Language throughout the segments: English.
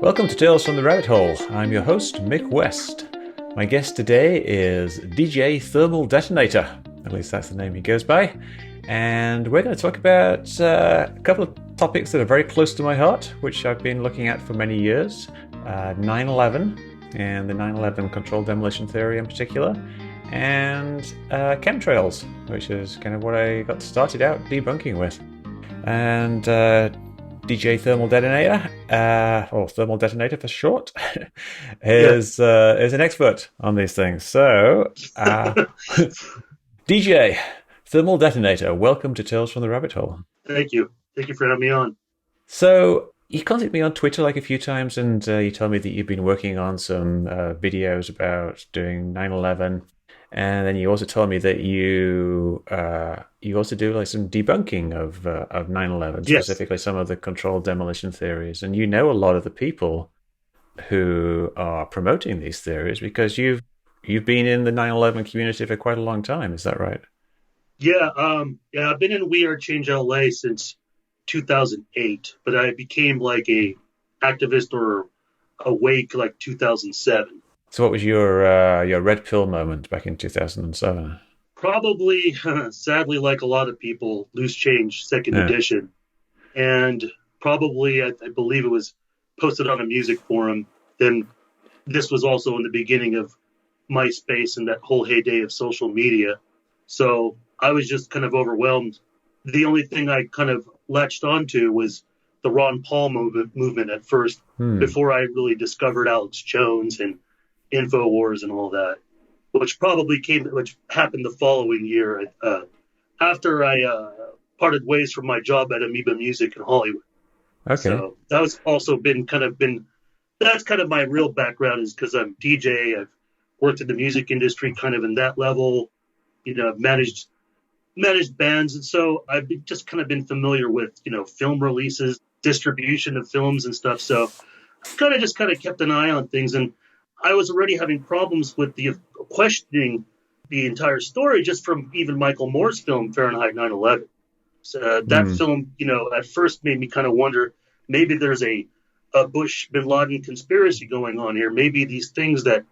Welcome to Tales from the Rabbit Hole. I'm your host, Mick West. My guest today is DJ Thermal Detonator. At least that's the name he goes by. And we're going to talk about a couple of topics that are very close to my heart, which I've been looking at for many years. 9/11 and the 9/11 controlled demolition theory in particular. And chemtrails, which is kind of what I got started out debunking with. And DJ Thermal Detonator, or Thermal Detonator for short, is an expert on these things. So, DJ Thermal Detonator, welcome to Tales from the Rabbit Hole. Thank you. Thank you for having me on. So, you contacted me on Twitter like a few times, and you told me that you've been working on some videos about doing 9/11. And then you also told me that you also do like some debunking of 9/11, Yes. specifically some of the controlled demolition theories. And you know a lot of the people who are promoting these theories because you've been in the 9/11 community for quite a long time. Is that right? Yeah. I've been in We Are Change LA since 2008, but I became like a activist or awake like 2007. So what was your red pill moment back in 2007? Probably, sadly, like a lot of people, Loose Change second edition. And probably, I believe it was posted on a music forum. Then this was also in the beginning of MySpace and that whole heyday of social media. So I was just kind of overwhelmed. The only thing I kind of latched onto was the Ron Paul movement at first, before I really discovered Alex Jones and InfoWars and all that, which happened the following year after I parted ways from my job at Amoeba Music in Hollywood. Okay. So that was also that's kind of my real background, is because I'm DJ. I've worked in the music industry kind of in that level. I've managed bands. And so I've just kind of been familiar with, film releases, distribution of films and stuff. So I just kept an eye on things. And I was already having problems with the questioning the entire story just from even Michael Moore's film, Fahrenheit 9/11. So that film, at first made me kind of wonder, maybe there's a Bush bin Laden conspiracy going on here. Maybe these things that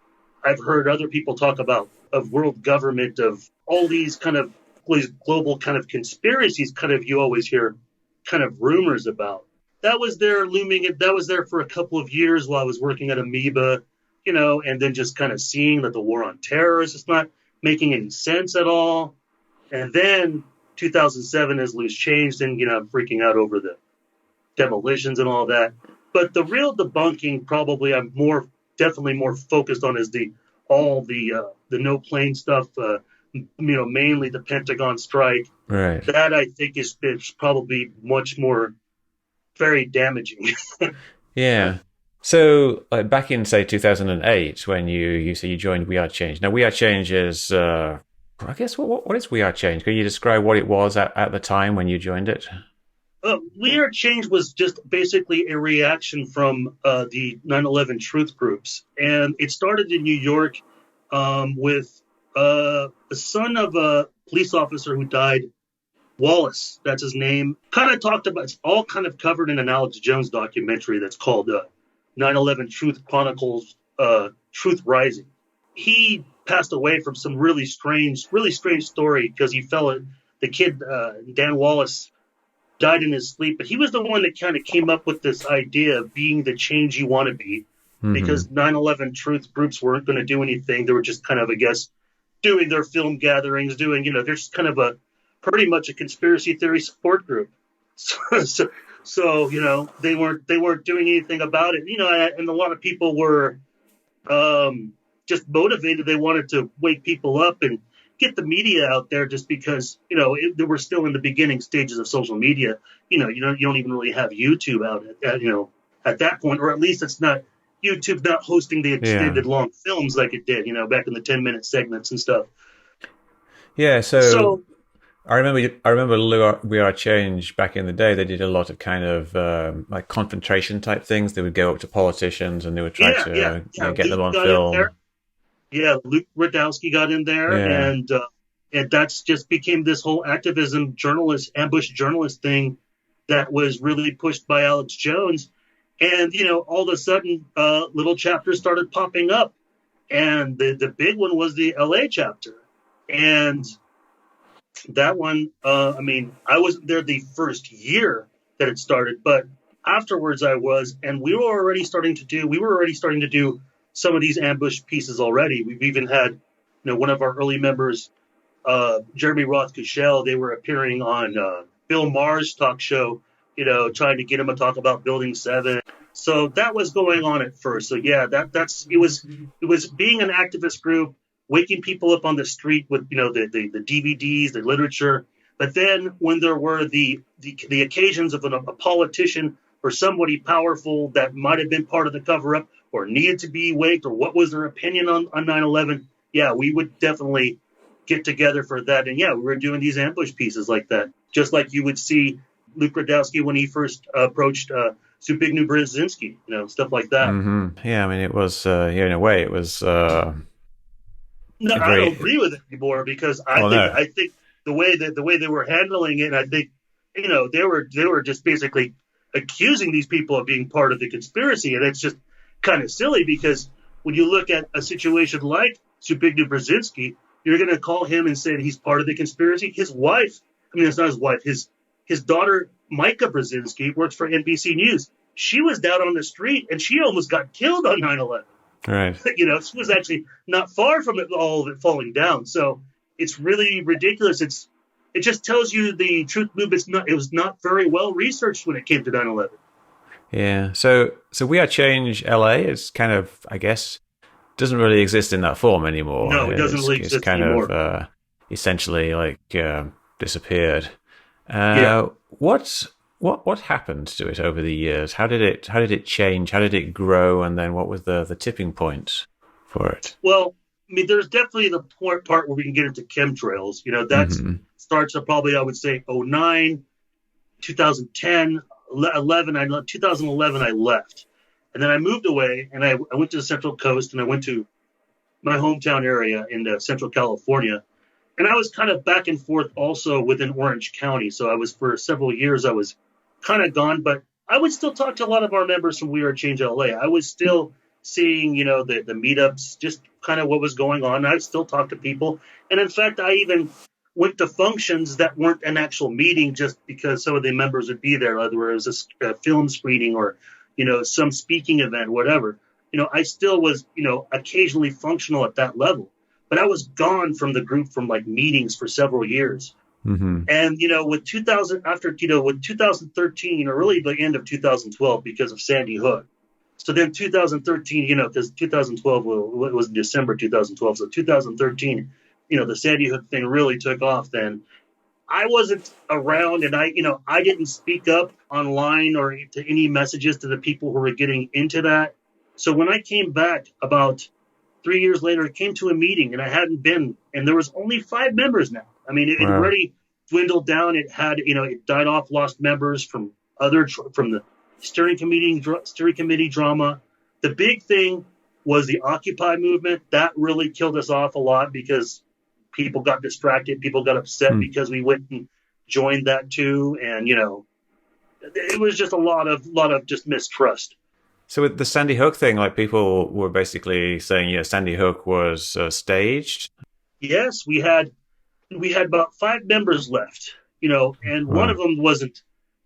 I've heard other people talk about, of world government, of all these kind of global kind of conspiracies, you always hear kind of rumors about. That was there for a couple of years while I was working at Amoeba. And then just kind of seeing that the war on terror is just not making any sense at all. And then 2007 as Loose Change, and, I'm freaking out over the demolitions and all that. But the real debunking, probably I'm definitely more focused on, is the no plane stuff, mainly the Pentagon strike. Right. That I think is probably much more very damaging. Yeah. So, like back in, say, 2008, when you say you joined We Are Change. Now, We Are Change is, I guess, what is We Are Change? Can you describe what it was at the time when you joined it? We Are Change was just basically a reaction from the 9/11 truth groups. And it started in New York with the son of a police officer who died, Wallace, that's his name. Kind of talked about, it's all kind of covered in an Alex Jones documentary that's called 9/11 Truth Chronicles, Truth Rising. He passed away from some really strange story because the kid, Dan Wallace, died in his sleep. But he was the one that kind of came up with this idea of being the change you want to be, because 9/11 truth groups weren't going to do anything. They were just kind of, I guess, doing their film gatherings, they're just kind of pretty much a conspiracy theory support group. So, they weren't doing anything about it, and a lot of people were just motivated. They wanted to wake people up and get the media out there, just because, they were still in the beginning stages of social media. You don't even really have YouTube out at that point, or at least it's not YouTube not hosting the extended long films like it did, back in the 10-minute segments and stuff. Yeah. So I remember We Are Change back in the day. They did a lot of kind of like confrontation type things. They would go up to politicians and they would try to get them on film. Yeah, Luke Radowski got in there, and that's just became this whole activism ambush journalist thing that was really pushed by Alex Jones. And, all of a sudden, little chapters started popping up. And the big one was the LA chapter. And that one, I wasn't there the first year that it started, but afterwards I was, and we were already starting to do some of these ambush pieces already. We've even had, one of our early members, Jeremy Roth-Cushell, they were appearing on Bill Maher's talk show, trying to get him to talk about Building 7. So that was going on at first. So yeah, it was being an activist group, waking people up on the street with, the DVDs, the literature. But then when there were the occasions of a politician or somebody powerful that might have been part of the cover up or needed to be waked, or what was their opinion on 9/11, yeah, we would definitely get together for that. And yeah, we were doing these ambush pieces like that, just like you would see Luke Radowski when he first approached Zbigniew Brzezinski, stuff like that. Mm-hmm. Yeah, I mean, it was, in a way, it was... No, I don't agree with it anymore, because I think the way they were handling it, I think, they were just basically accusing these people of being part of the conspiracy. And it's just kind of silly, because when you look at a situation like Zbigniew Brzezinski, you're going to call him and say he's part of the conspiracy. His wife, it's not his wife, his daughter, Micah Brzezinski, works for NBC News. She was down on the street and she almost got killed on 9/11. Right. She was actually not far from all of it falling down. So it's really ridiculous. It just tells you the truth movement. It was not very well researched when it came to 9/11. Yeah. So We Are Change LA is kind of, I guess, doesn't really exist in that form anymore. No, it doesn't really exist anymore. It's kind of essentially disappeared. Yeah. What happened to it over the years? How did it change? How did it grow? And then what was the tipping point for it? Well, there's definitely the part where we can get into chemtrails. That starts at probably, I would say, 2009, 2010, 2011, I left. And then I moved away, and I went to the Central Coast, and I went to my hometown area in Central California. And I was kind of back and forth also within Orange County. So for several years, I was kind of gone, but I would still talk to a lot of our members from We Are Change LA. I was still seeing, the meetups, just kind of what was going on. I still talk to people. And in fact, I even went to functions that weren't an actual meeting just because some of the members would be there, whether it was a film screening or, some speaking event, whatever. I still was, occasionally functional at that level. But I was gone from the group from meetings for several years. Mm-hmm. And, with 2013, or really the end of 2012, because of Sandy Hook. So then 2013, because 2012 was December 2012. So 2013, the Sandy Hook thing really took off then. I wasn't around, and I didn't speak up online or to any messages to the people who were getting into that. So when I came back about 3 years later, it came to a meeting, and I hadn't been, and there was only 5 members now. It already dwindled down. It had, it died off, lost members from the steering committee drama. The big thing was the Occupy movement. That really killed us off a lot because people got distracted. People got upset because we went and joined that too. And, it was just a lot of just mistrust. So with the Sandy Hook thing, people were basically saying, yeah, Sandy Hook was staged. Yes, we had about 5 members left, and one of them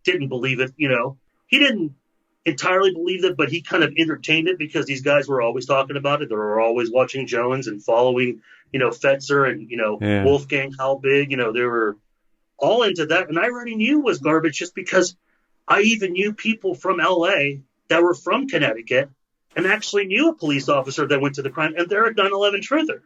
didn't believe it. He didn't entirely believe it, but he kind of entertained it because these guys were always talking about it. They were always watching Jones and following, Fetzer and, Wolfgang Halbig. They were all into that. And I already knew it was garbage just because I even knew people from LA that were from Connecticut and actually knew a police officer that went to the crime, and they're a 9/11 truther.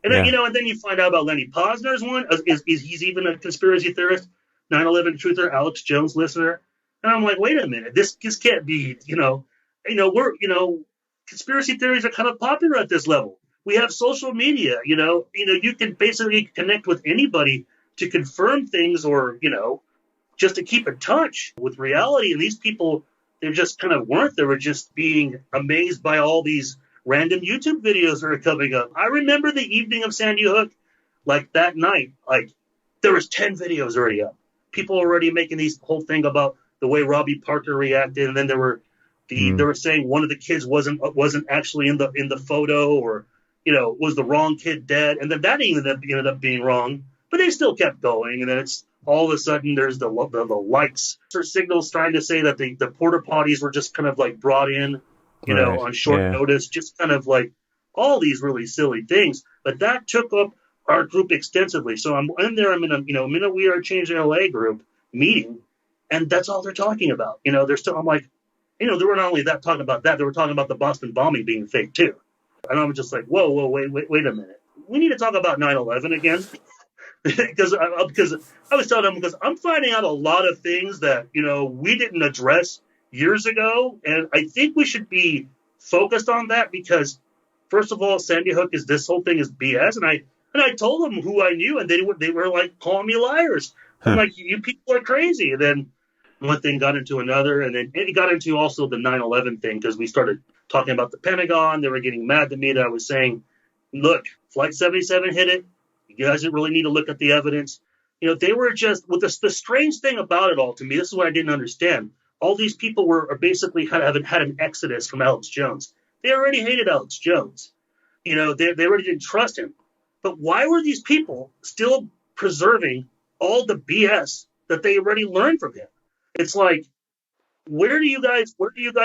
And then, and then you find out about Lenny Posner's one. He's even a conspiracy theorist, 9/11 truther, Alex Jones listener. And I'm like, wait a minute, this can't be, conspiracy theories are kind of popular at this level. We have social media, you can basically connect with anybody to confirm things or, just to keep in touch with reality. And these people, they just kind of weren't. They were just being amazed by all these random YouTube videos that are coming up. I remember the evening of Sandy Hook, that night, there was 10 videos already up. People already making these whole thing about the way Robbie Parker reacted. And then there were They were saying one of the kids wasn't actually in the photo, or was the wrong kid dead, and then that ended up being wrong. But they still kept going, and then it's all of a sudden there's the lights or signals trying to say that the porta potties were just kind of like brought in, on short notice, just kind of like all these really silly things. But that took up our group extensively. So I'm in there. I'm in a We Are Change LA group meeting, and that's all they're talking about. They're still. I'm like, they were not only talking about that, they were talking about the Boston bombing being fake too. And I'm just like, whoa, wait a minute. We need to talk about 9/11 again. because I was telling them, because I'm finding out a lot of things that, we didn't address years ago. And I think we should be focused on that because, first of all, Sandy Hook this whole thing is BS. And I told them who I knew, and they were like calling me liars. I'm like, you people are crazy. And then one thing got into another, and then it got into also the 9/11 thing because we started talking about the Pentagon. They were getting mad at me that I was saying, look, Flight 77 hit it. You guys really need to look at the evidence. They were just, with the strange thing about it all to me, this is what I didn't understand. All these people were basically had an exodus from Alex Jones. They already hated Alex Jones. They already didn't trust him. But why were these people still preserving all the BS that they already learned from him? It's like, where do you guys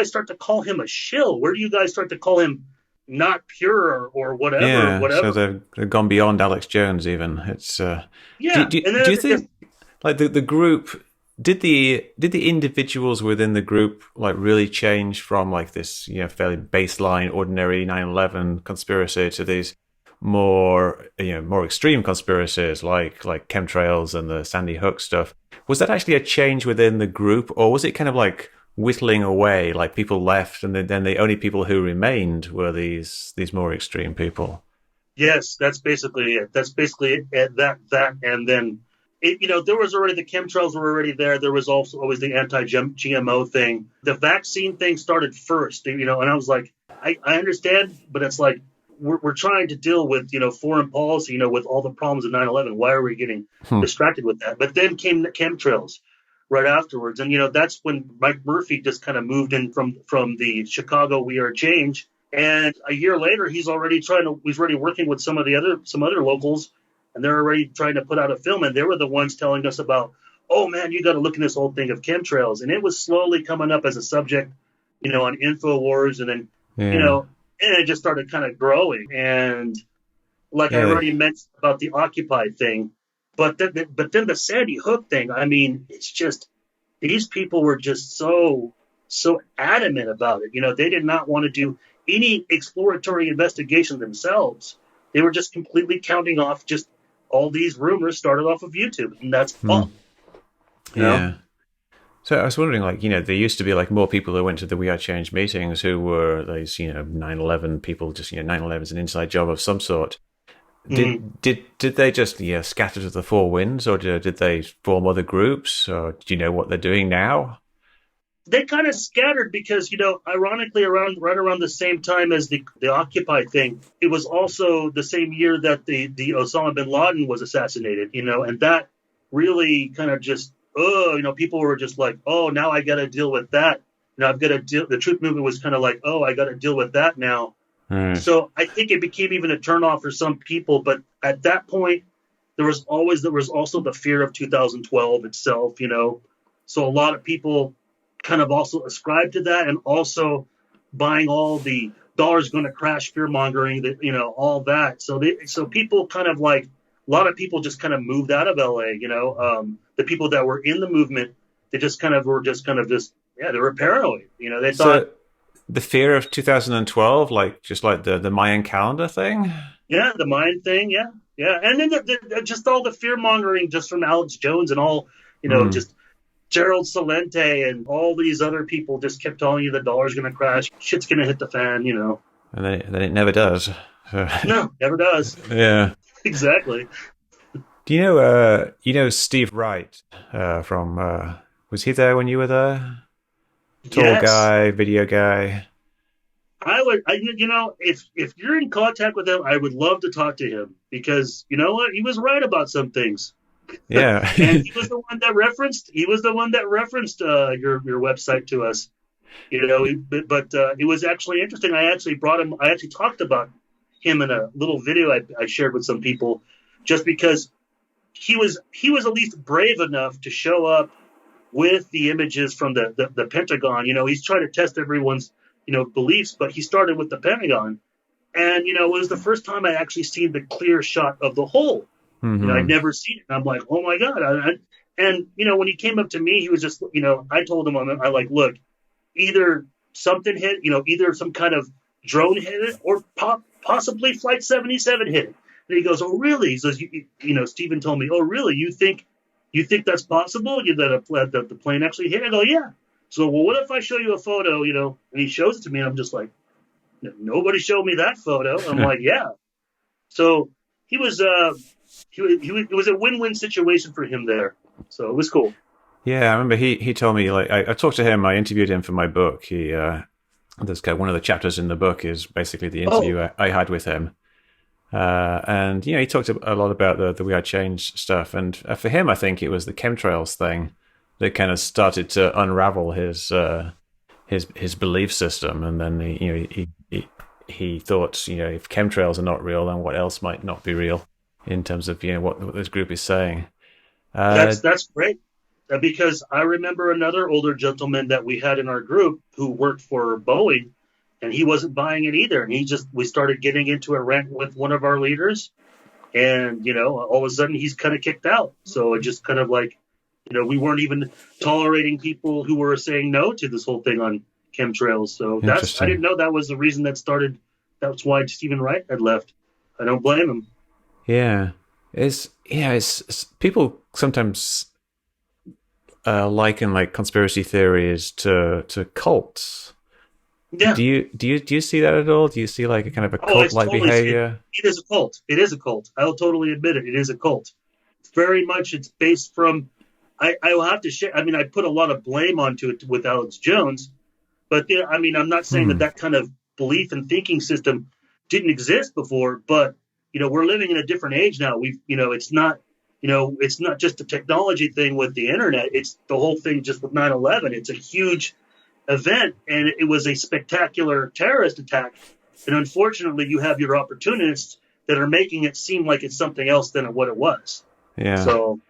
start to call him a shill? Where do you guys start to call him not pure or whatever? Yeah, whatever. So they've gone beyond Alex Jones even. It's Do you think like the group did the individuals within the group like really change from like this fairly baseline ordinary 9/11 conspiracy to these more extreme conspiracies like chemtrails and the Sandy Hook stuff? Was that actually a change within the group, or was it kind of like whittling away, like people left and then the only people who remained were these more extreme people? Yes, that's basically it. That and then there was already the chemtrails were already there. There was also always the anti-GMO thing. The vaccine thing started first, and I was like, I understand, but it's like we're trying to deal with foreign policy, with all the problems of 9/11. Why are we getting distracted with that? But then came the chemtrails right afterwards. And, that's when Mike Murphy just kind of moved in from the Chicago We Are Change. And a year later, he's already working with some other locals, and they're already trying to put out a film. And they were the ones telling us about, oh man, you got to look at this whole thing of chemtrails. And it was slowly coming up as a subject, on InfoWars. And then, and it just started kind of growing. And like I already mentioned about the Occupy thing, but then the Sandy Hook thing, I mean, it's just, these people were just so adamant about it. They did not want to do any exploratory investigation themselves. They were just completely counting off just all these rumors started off of YouTube, and that's all. Yeah. So I was wondering, like, there used to be like more people who went to the We Are Change meetings who were these, 9/11 people, just 9/11 is an inside job of some sort. Did they just scatter to the four winds, or did they form other groups, or do you know what they're doing now? They kind of scattered because, ironically, right around the same time as the Occupy thing, it was also the same year that the Osama bin Laden was assassinated, and that really kind of just, people were just like, oh, now I got to deal with that. I've got to deal. The truth movement was kind of like, oh, I got to deal with that now. So I think it became even a turnoff for some people. But at that point, there was also the fear of 2012 itself, So a lot of people kind of also ascribed to that, and also buying all the dollar's going to crash fear mongering, that all that. So people kind of like, a lot of people just kind of moved out of LA. The people that were in the movement, they just kind of were they were paranoid. They thought. The fear of 2012, like just like the Mayan calendar thing? Yeah, the Mayan thing, yeah. And then just all the fear-mongering just from Alex Jones and all, just Gerald Celente and all these other people just kept telling you the dollar's going to crash, shit's going to hit the fan, And then it never does. No, never does. Yeah. Exactly. Do you know Steve Wright from, was he there when you were there? Tall guy, video guy. If you're in contact with him, I would love to talk to him because you know what? He was right about some things. Yeah. And he was the one that referenced your website to us. But it was actually interesting. I actually brought him. I actually talked about him in a little video I shared with some people, just because he was at least brave enough to show up with the images from the Pentagon. He's trying to test everyone's beliefs, but he started with the Pentagon, and it was the first time I actually seen the clear shot of the hole. I'd never seen it, and I'm like, oh my god! And when he came up to me, he was just, I told him, I like, look, either something hit, either some kind of drone hit it, or possibly Flight 77 hit it. And he goes, oh really? He says, Stephen told me, oh really? You think that's possible? That the plane actually hit? I go, yeah. So, well, what if I show you a photo? And he shows it to me, and I'm just like, nobody showed me that photo. I'm like, yeah. So he was, it was a win-win situation for him there. So it was cool. Yeah, I remember he told me, like, I talked to him, I interviewed him for my book. There's one of the chapters in the book is basically the interview I had with him. And he talked a lot about the We Are Change stuff, and for him, I think it was the chemtrails thing that kind of started to unravel his belief system, and then he thought, if chemtrails are not real, then what else might not be real in terms of what this group is saying. That's great, because I remember another older gentleman that we had in our group who worked for Boeing. And he wasn't buying it either. And we started getting into a rant with one of our leaders. And, all of a sudden he's kind of kicked out. So it just kind of like, we weren't even tolerating people who were saying no to this whole thing on chemtrails. So I didn't know that was the reason that started. That's why Stephen Wright had left. I don't blame him. Yeah. It's people sometimes liken like conspiracy theories to cults. Yeah. Do you see that at all? Do you see like a kind of a cult-like behavior? It is a cult. It is a cult. I'll totally admit it. It is a cult. Very much. It's based from. I will have to share. I mean, I put a lot of blame onto it with Alex Jones, but I'm not saying that kind of belief and thinking system didn't exist before. But we're living in a different age now. It's not. It's not just a technology thing with the internet. It's the whole thing just with 9/11. It's a huge event, and it was a spectacular terrorist attack, and unfortunately you have your opportunists that are making it seem like it's something else than what it was. Unfortunately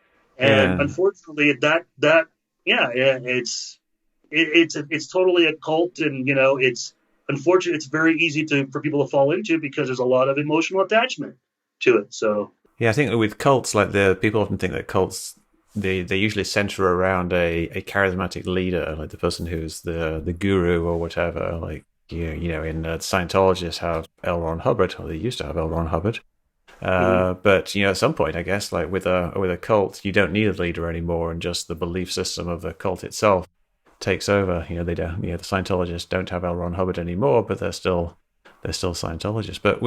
it's totally a cult, and it's unfortunate. It's very easy for people to fall into because there's a lot of emotional attachment to it. So I think with cults, like people often think that cults they usually center around a charismatic leader, like the person who's the guru or whatever. Like in Scientologists have L. Ron Hubbard, or they used to have L. Ron Hubbard. But at some point, I guess, like with a cult, you don't need a leader anymore, and just the belief system of the cult itself takes over. They don't. The Scientologists don't have L. Ron Hubbard anymore, but they're still Scientologists. But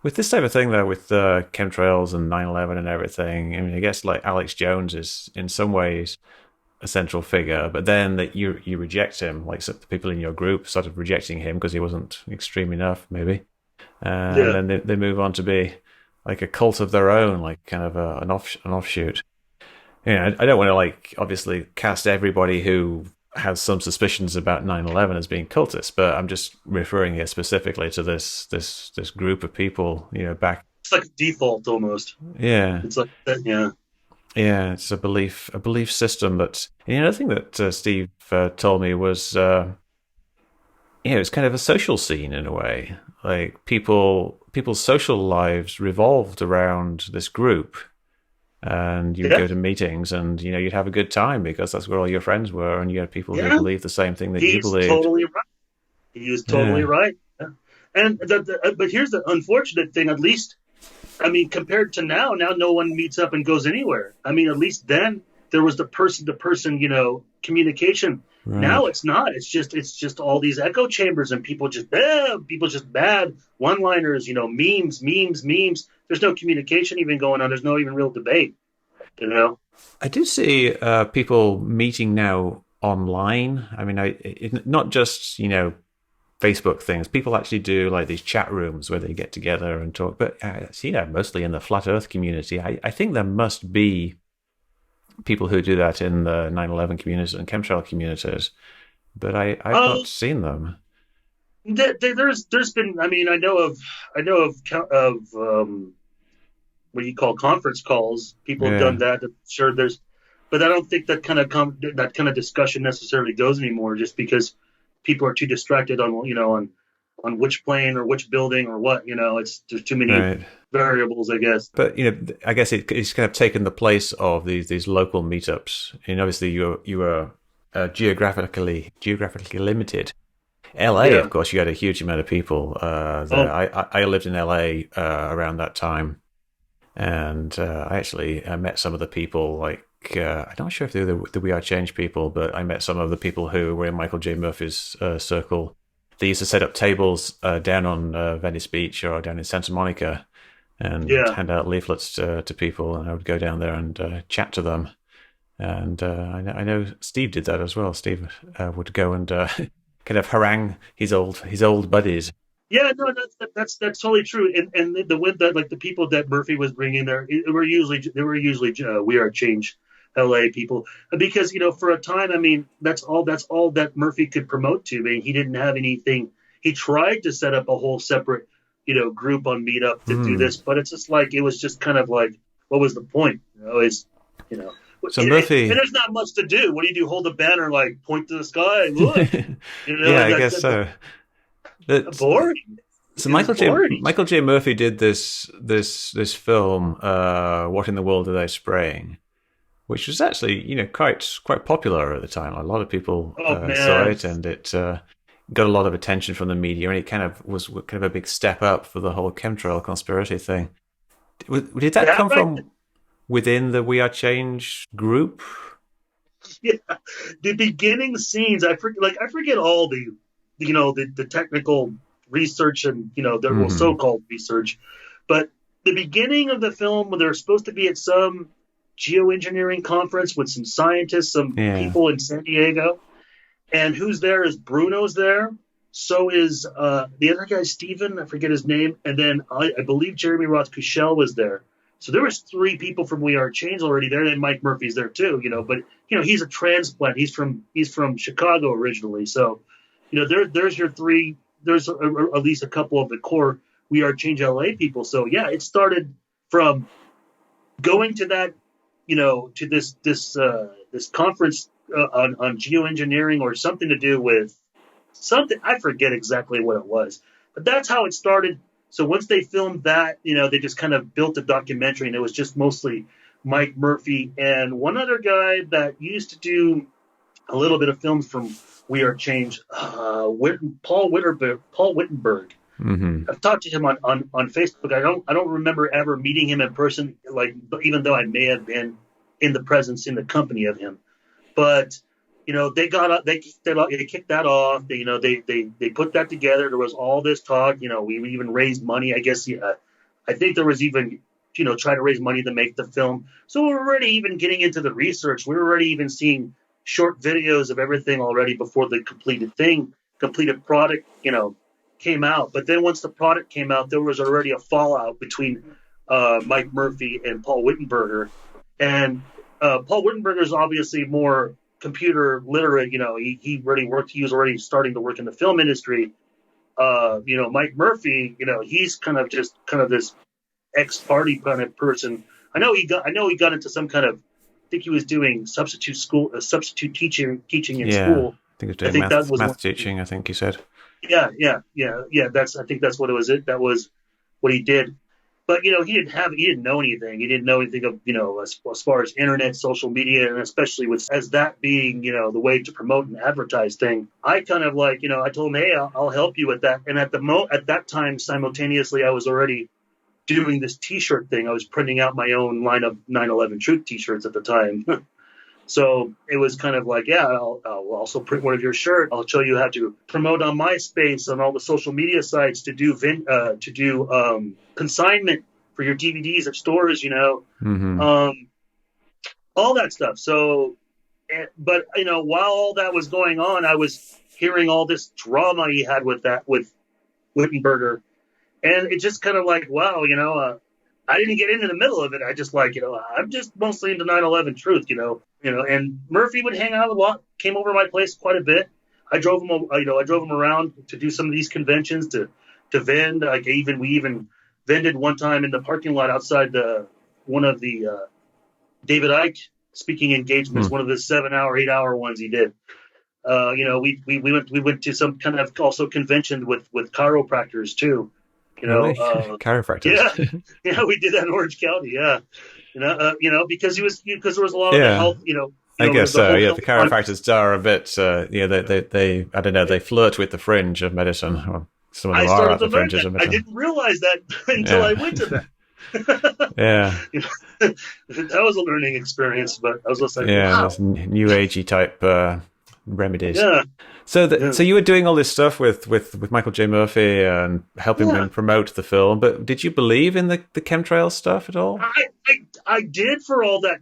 with this type of thing, though, with chemtrails and 9/11 and everything, I mean, I guess like Alex Jones is in some ways a central figure, but then that you reject him, like the people in your group started rejecting him because he wasn't extreme enough, maybe, and then they move on to be like a cult of their own, like kind of an offshoot. I don't want to like obviously cast everybody who has some suspicions about 9/11 as being cultists, but I'm just referring here specifically to this group of people, back. It's like a default almost. Yeah. It's like that. Yeah. Yeah, it's a belief system that. Another thing that Steve told me was, it's kind of a social scene in a way. Like people's social lives revolved around this group. And you'd go to meetings, and you'd have a good time because that's where all your friends were, and you had people who believed the same thing that you believed. Totally right. He is totally right. Yeah. And but here's the unfortunate thing. At least, compared to now no one meets up and goes anywhere. At least then there was the person-to-person, communication. Right. Now it's not. It's just all these echo chambers, and people just bad one-liners, memes. There's no communication even going on. There's no even real debate, I do see people meeting now online. I mean, not just, Facebook things. People actually do like these chat rooms where they get together and talk. But mostly in the flat Earth community. I think there must be people who do that in the 9/11 communities and chemtrail communities. but I've Oh, not seen them. there's been. I mean, I know of what you call conference calls. People have done Yeah, that. Sure, but I don't think that kind of discussion necessarily goes anymore, just because people are too distracted on on which plane or which building or what. It's there's too many right. variables, I guess. But I guess it's kind of taken the place of these local meetups. And obviously, you were geographically limited. LA, of Yeah. course, you had a huge amount of people there. Oh, I lived in LA around that time, and I met some of the people. Like I'm not sure if they were the We Are Change people, but I met some of the people who were in Michael J. Murphy's circle. They used to set up tables down on Venice Beach or down in Santa Monica and yeah. hand out leaflets to people, and I would go down there and chat to them. And I know Steve did that as well. Steve would go and kind of harangue his old buddies. Yeah, no, that's totally true. And the with that, like the people that Murphy was bringing there, they were usually We Are Change LA people, because for a time, I mean, that's all that Murphy could promote to. I mean, he didn't have anything. He tried to set up a whole separate group on Meetup to do Hmm. this, but it's just like it was just kind of like, what was the point? It's you know. So And Murphy, there's not much to do. What do you do? Hold a banner, like point to the sky? Look, yeah, I guess so. that's That boring. so It was boring. Michael J. Murphy did this film, "What in the World Are They Spraying," which was actually quite popular at the time. A lot of people Oh saw man, it, and it got a lot of attention from the media, and it kind of was kind of a big step up for the whole chemtrail conspiracy thing. Did that that come right? from within the We Are Change group? Yeah. The beginning scenes, I forget all the technical research and the well Hmm. so-called research, but the beginning of the film when they're supposed to be at some geoengineering conference with some scientists, some Yeah. people in San Diego, and who's there is Bruno's there. So is the other guy, Steven, I forget his name, and then I believe Jeremy Roth Kushel was there. So there was three people from We Are Change already there, and Mike Murphy's there too. But he's a transplant. He's from Chicago originally. So there's your three. There's at least a couple of the core We Are Change LA people. So yeah, it started from going to that to this conference on geoengineering or something to do with something. I forget exactly what it was, but that's how it started. So once they filmed that, they just kind of built a documentary, and it was just mostly Mike Murphy and one other guy that used to do a little bit of films from We Are Change, Paul Wittenberg. Hmm. I've talked to him on Facebook. I don't remember ever meeting him in person, like even though I may have been in the presence in the company of him. But they got up, they kicked that off. They put that together. There was all this talk. We even raised money. I guess I think there was even try to raise money to make the film. So we're already even getting into the research. We're already even seeing short videos of everything already before the completed product came out. But then once the product came out, there was already a fallout between Mike Murphy and Paul Wittenberger. And Paul Wittenberger is obviously more computer literate. He already worked. He was already starting to work in the film industry. Mike Murphy, he's kind of this ex-party kind of person. I know he got into some kind of. I think he was doing substitute teaching in Yeah. school. I think it's I doing think that was one. math teaching. I think he said. Yeah. I think that's what it was. That was what he did. But he didn't know anything. He didn't know anything of as far as internet, social media, and especially with as that being the way to promote and advertise thing. I kind of I told him, hey, I'll help you with that. And at that time, simultaneously, I was already doing this T-shirt thing. I was printing out my own line of 9/11 Truth T-shirts at the time. So it was kind of like, yeah, I'll also print one of your shirts. I'll show you how to promote on MySpace on all the social media sites to do consignment for your DVDs at stores, Hmm. um, all that stuff. So, but while all that was going on, I was hearing all this drama he had with Wittenberger, and it just kind of like, wow, I didn't get into the middle of it. I just I'm just mostly into 9/11 truth. And Murphy would hang out a lot, came over to my place quite a bit. I drove him, I drove him around to do some of these conventions to vend. Like we even vended one time in the parking lot outside one of the David Icke speaking engagements, one of the 7-hour, 8-hour ones he did. We went to some kind of also convention with chiropractors too. Really? Chiropractors. Yeah, we did that in Orange County. Yeah, because there was a lot of the health. I guess so. Yeah, the chiropractors are a bit. They I don't know. They flirt with the fringe of medicine. Or some of them are at the fringes of medicine. I didn't realize that until I went to that. Yeah, that was a learning experience. But I was just like, wow. New agey type remedies. Yeah. So you were doing all this stuff with Michael J. Murphy and helping him promote the film, but did you believe in the chemtrail stuff at all? I did for all that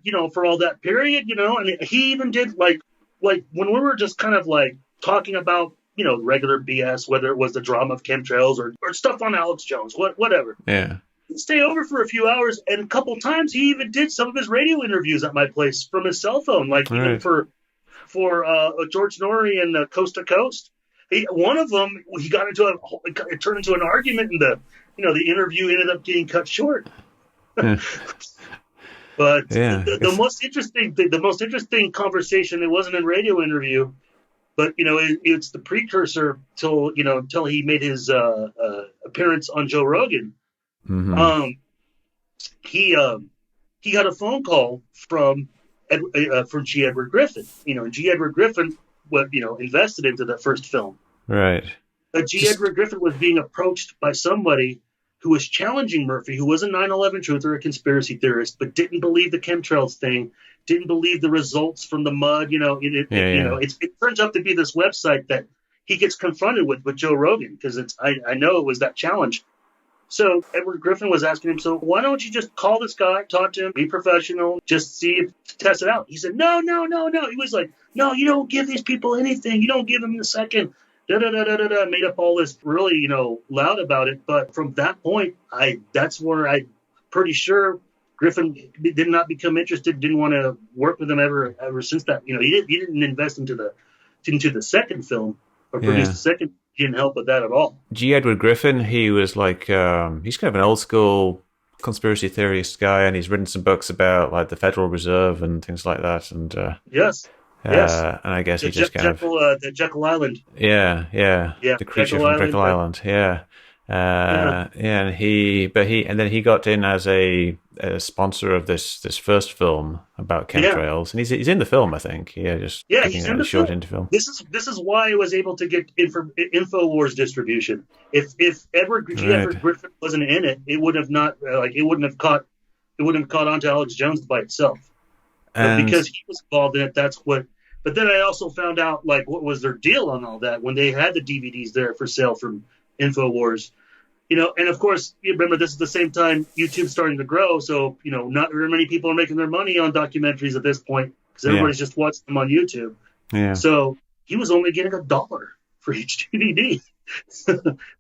period, and he even did like when we were just kind of like talking about, regular BS, whether it was the drama of chemtrails or stuff on Alex Jones, whatever. Yeah. He'd stay over for a few hours, and a couple times he even did some of his radio interviews at my place from his cell phone, like even for George Norrie and Coast to Coast. One of them, it turned into an argument, and the interview ended up getting cut short. But the most interesting conversation, it wasn't a radio interview, but it's the precursor till he made his appearance on Joe Rogan. Mm-hmm. He got a phone call from G. Edward Griffin. G. Edward Griffin invested into that first film. Right. G. Edward Griffin was being approached by somebody who was challenging Murphy, who was a 9/11 truther, a conspiracy theorist, but didn't believe the chemtrails thing, didn't believe the results from the mud. It turns out to be this website that he gets confronted with Joe Rogan, because I know it was that challenge. So Edward Griffin was asking him, so why don't you just call this guy, talk to him, be professional, just test it out. He said, no. He was like, no, you don't give these people anything. You don't give them a second. Made up all this really, loud about it. But from that point, that's where I'm pretty sure Griffin did not become interested, didn't want to work with him ever since that. He didn't invest into the second film or produce the second. He didn't help with that at all. G. Edward Griffin, he was like, he's kind of an old school conspiracy theorist guy, and he's written some books about like the Federal Reserve and things like that. And yes. And I guess he just the Jekyll Island. Yeah, the creature from Jekyll Island. Yeah. And then he got in as a sponsor of this first film about chemtrails, and he's in the film, I think. He's in the short into film. This is why I was able to get InfoWars distribution. If Edward Griffin wasn't in it, it would have not it wouldn't have caught on to Alex Jones by itself. But because he was involved in it, that's what. But then I also found out what was their deal on all that when they had the DVDs there for sale from InfoWars. And of course, you remember this is the same time YouTube's starting to grow. So, not very many people are making their money on documentaries at this point because everybody's just watching them on YouTube. Yeah. So he was only getting $1 for each DVD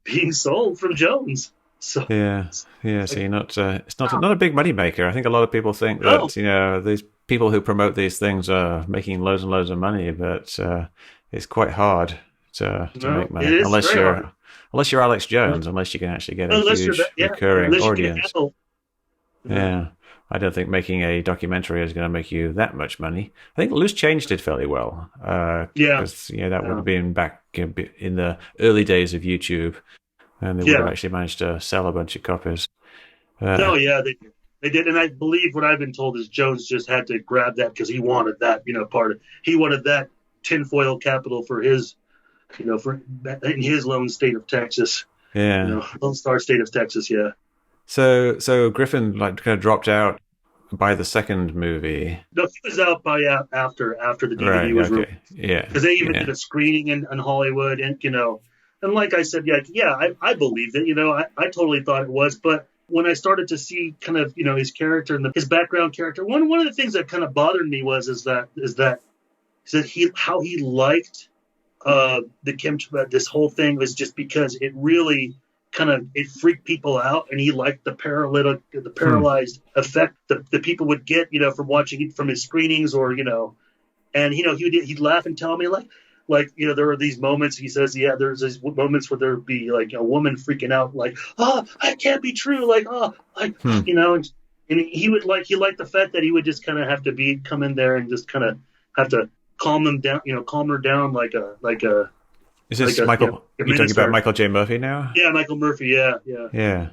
being sold from Jones. So So you're not. It's not a big money maker. I think a lot of people think that these people who promote these things are making loads and loads of money, but it's quite hard to make money unless you're Alex Jones, unless you can actually get a huge recurring audience. I don't think making a documentary is going to make you that much money. I think Loose Change did fairly well. Because that would have been back in the early days of YouTube, and they would have actually managed to sell a bunch of copies. They did, and I believe what I've been told is Jones just had to grab that because he wanted that, he wanted that tinfoil capital for his. In his lone state of Texas. Lone Star state of Texas, So Griffin kind of dropped out by the second movie. No, he was out by after the DVD was released. Yeah. Because they even did a screening in Hollywood, and and like I said, I believed it. I totally thought it was, but when I started to see kind of his character and his background character, one of the things that kind of bothered me was how he liked the chemtrail, this whole thing was just because it really it freaked people out, and he liked the paralyzed effect that the people would get, from watching it from his screenings, or and he'd laugh and tell me like, there were these moments. He says, yeah, there's these moments where there would be like a woman freaking out, like, oh, I can't be true, like, oh, like, and he liked the fact that he would just kind of have to come in there and just kind of have to calm them down, calm her down like a. Is this Michael? You're talking about Michael J. Murphy now? Yeah, Michael Murphy. Yeah.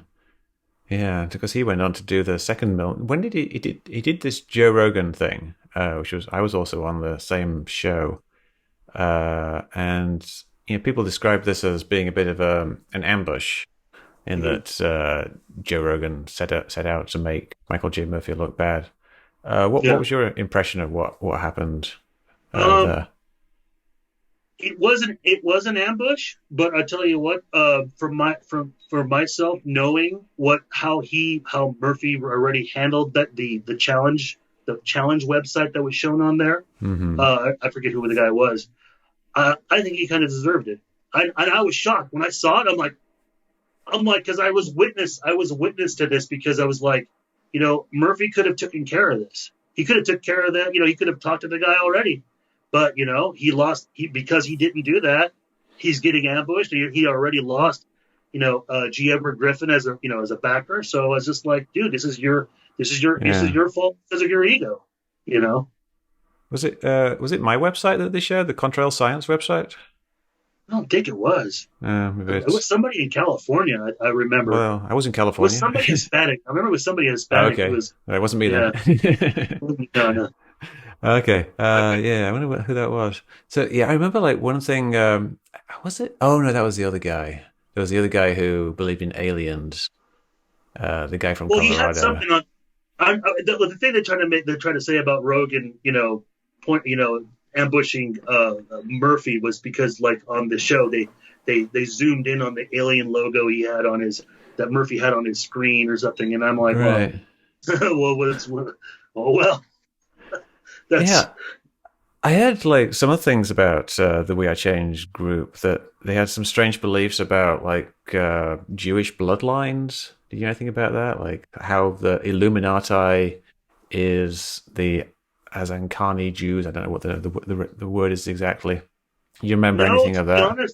Because he went on to do the second film. When did he did this Joe Rogan thing, which I was also on the same show, and people describe this as being a bit of an ambush, in that Joe Rogan set out to make Michael J. Murphy look bad. What was your impression of what happened there? It was an ambush, but I tell you what, for myself, knowing how Murphy already handled the challenge website that was shown on there. Mm-hmm. I forget who the guy was. I think he kind of deserved it. I was shocked when I saw it. I'm like, because I was witness to this, because I was like, Murphy could have taken care of this. He could have took care of that. He could have talked to the guy already. But, he lost because he didn't do that. He's getting ambushed. He already lost, G. Edward Griffin as a backer. So I was just like, dude, this is your fault because of your ego, Was it my website that they shared, the Chemtrail Science website? I don't think it was. It was somebody in California, I remember. Well, I was in California. It was somebody Hispanic. I remember it was somebody Hispanic. Okay. It wasn't me then. No. Okay. I wonder who that was. So, yeah, I remember, like, one thing, was it? Oh, no, that was the other guy. There was the other guy who believed in aliens. The guy from Colorado. He had something on. The thing they're trying to say about Rogan, ambushing Murphy, was because, like, on the show, they zoomed in on the alien logo that Murphy had on his screen or something, and I'm like, right. well. Yeah, I heard like some of the things about the We Are Change group, that they had some strange beliefs about like Jewish bloodlines. Did you know anything about that? Like how the Illuminati is the Azankani Jews. I don't know what the word is exactly. Do you remember anything of that?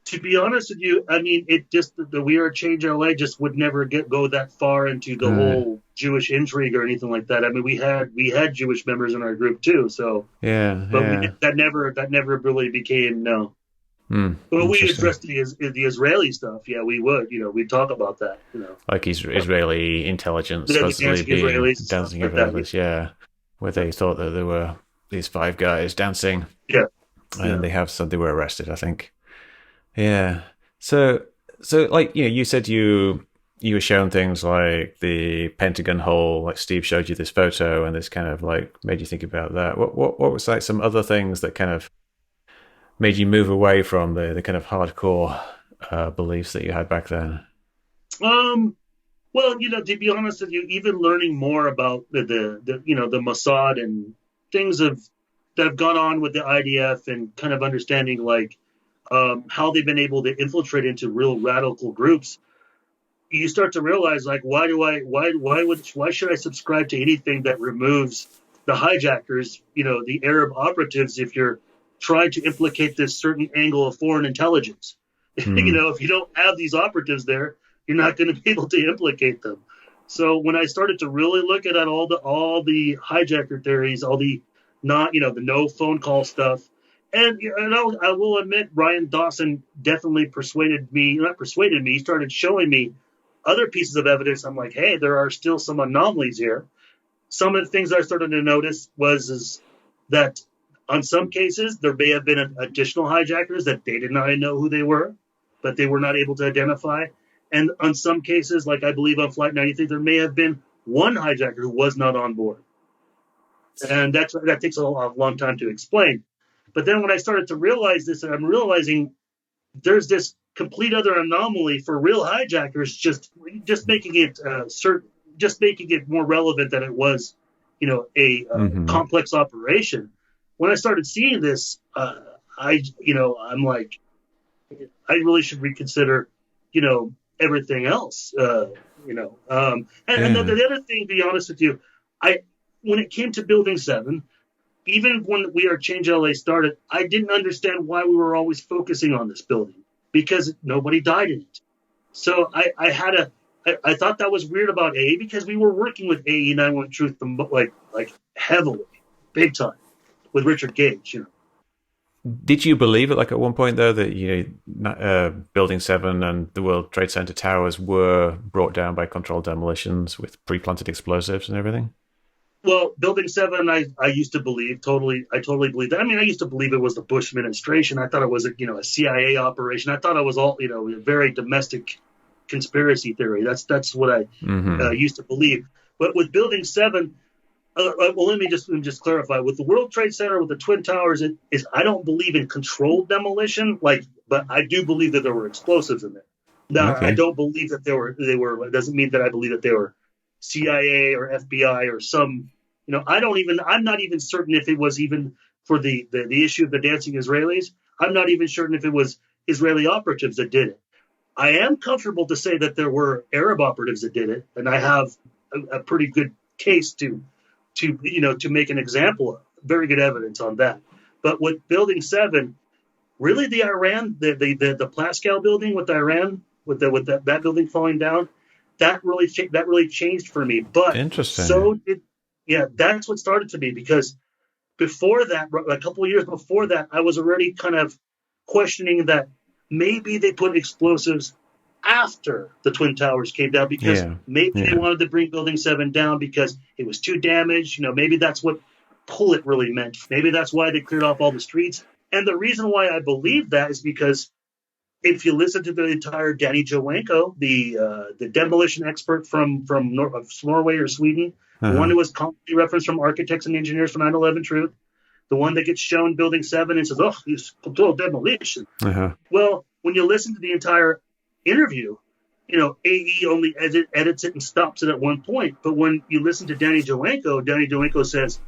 To be honest with you, I mean, it just the We Are Change LA just would never go that far into the whole Jewish intrigue or anything like that. I mean, we had Jewish members in our group too, so that never really became no. But we addressed the Israeli stuff. Yeah, we would. We'd talk about that. Like Israeli intelligence supposedly being dancing Israelis. Yeah, where they thought that there were these 5 guys dancing. Yeah, and they were arrested, I think. Yeah. So like, you said you were shown things like the Pentagon hole, like Steve showed you this photo and this kind of like made you think about that. What was like some other things that kind of made you move away from the kind of hardcore beliefs that you had back then? Well, to be honest with you, even learning more about the Mossad and things that have gone on with the IDF, and kind of understanding like how they've been able to infiltrate into real radical groups, you start to realize like, why should I subscribe to anything that removes the hijackers, the Arab operatives, if you're trying to implicate this certain angle of foreign intelligence? If you don't have these operatives there, you're not going to be able to implicate them. So when I started to really look at all the hijacker theories, all the the no phone call stuff. And I will admit, Ryan Dawson definitely he started showing me other pieces of evidence. I'm like, hey, there are still some anomalies here. Some of the things I started to notice is that on some cases, there may have been additional hijackers that they did not know who they were, but they were not able to identify. And on some cases, like I believe on Flight 93, there may have been one hijacker who was not on board. And that takes a long time to explain. But then when I started to realize this, and I'm realizing there's this complete other anomaly for real hijackers, just making it more relevant than it was, a complex operation. When I started seeing this, I'm like, I really should reconsider, everything else, And the other thing, to be honest with you, when it came to Building 7. even when We Are Change LA started, I didn't understand why we were always focusing on this building, because nobody died in it. So I thought that was weird about AE, because we were working with AE 911 Truth like heavily, big time, with Richard Gage, Did you believe it, like at one point though, that Building 7 and the World Trade Center towers were brought down by controlled demolitions with pre-planted explosives and everything? Well, Building 7, I used to believe I totally believed that. I mean, I used to believe it was the Bush administration. I thought it was a CIA operation. I thought it was all, a very domestic conspiracy theory. That's what I used to believe. But with Building 7, well, let me just clarify. With the World Trade Center, with the Twin Towers, I don't believe in controlled demolition, but I do believe that there were explosives in there. Now, Okay. I don't believe that they were. It doesn't mean that I believe that they were CIA or FBI or some. I'm not even certain if it was even for the issue of the dancing Israelis. I'm not even certain if it was Israeli operatives that did it. I am comfortable to say that there were Arab operatives that did it, and I have a pretty good case to make an example of, very good evidence on that. But with Building 7, really the Iran, the Pascal building with Iran, with that building falling down, that really changed for me. But Interesting. that's what started to me, because before that, a couple of years before that, I was already kind of questioning that maybe they put explosives after the Twin Towers came down, because maybe they wanted to bring Building 7 down because it was too damaged. Maybe that's what pull it really meant. Maybe that's why they cleared off all the streets. And the reason why I believe that is because if you listen to the entire Danny Jowenko, the demolition expert from Norway or Sweden, the one who was constantly referenced from architects and engineers for 9/11 Truth, the one that gets shown Building 7 and says, "Oh, he's controlled demolition." Well, when you listen to the entire interview, AE only edits it and stops it at one point. But when you listen to Danny Jowenko says,